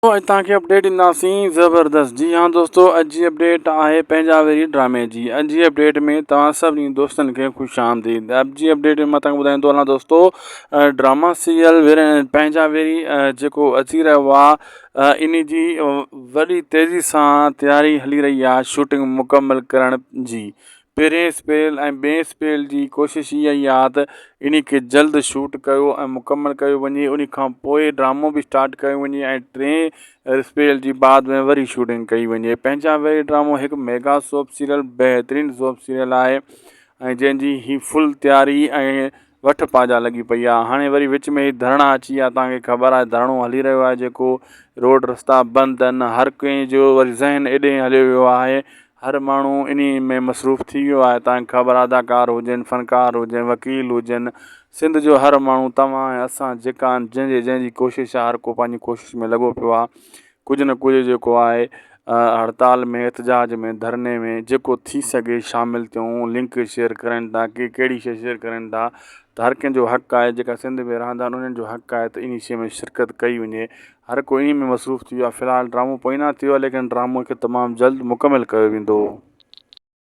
अॼु तव्हांखे अपडेट ॾींदासीं ज़बरदस्त। जी हाँ दोस्तों, अॼु जी अपडेट आहे पंहिंजा वेरी ड्रामे जी। अॼु जी अपडेट में तव्हां सभिनी दोस्तनि खे ख़ुशि आमदीद। अॼु जी अपडेट में मां तव्हांखे ॿुधाईंदो हलां दोस्तो, ड्रामा सीरियल पंहिंजा वेरी जेको अची रहियो आहे, इन जी वॾी तेज़ी सां तयारी हली रही आहे शूटिंग मुकमल करण जी। पहिरें स्पेल ऐं ॿिएं स्पेल जी कोशिशि इहा ई आहे त इन खे जल्द शूट कयो ऐं मुकमल कयो वञे। उन खां पोइ ड्रामो बि स्टार्ट कयो वञे ऐं टें स्पेल जी बाद में वरी शूटिंग कई वञे। पंहिंजा वेरी ड्रामो हिकु मेगा सोप सीरियल, बहितरीनु सोप सीरियल आहे ऐं जंहिंजी ही फुल तयारी ऐं वठ पाजा लॻी पई आहे। हाणे वरी विच में ही धरणा अची विया। तव्हांखे ख़बर आहे धरणो हली रहियो आहे, जेको रोड रस्ता बंदि आहिनि। हर कंहिंजो वरी ज़हन एॾे हलियो वियो आहे, हर माण्हू इन में मसरूफ़ थी वियो आहे। तव्हांखे ख़बर आहे, अदाकार हुजनि, फ़नकार हुजनि, वकील हुजनि, सिंध जो हर माण्हू, तव्हां ऐं असां जेका आहिनि, जंहिंजी कोशिशि आहे, हर को पंहिंजी कोशिशि में लॻो पियो आहे। कुझु न कुझु जेको आहे हड़ताल में, एहतजाज में, धरने में जेको थी सघे शामिलु थियूं। लिंक शेयर करनि था, के कहिड़ी शइ शेयर करनि था, त हर कंहिंजो हक़ु आहे। जेका सिंध में रहंदा आहिनि उन्हनि जो हक़ु आहे त इन शइ में शिरकत कई वञे। हर कोई इन में मसरूफ़ थी वियो आहे। फ़िलहालु ड्रामो पोइ न थियो आहे, लेकिन ड्रामो खे तमामु जल्द मुकमल कयो वेंदो।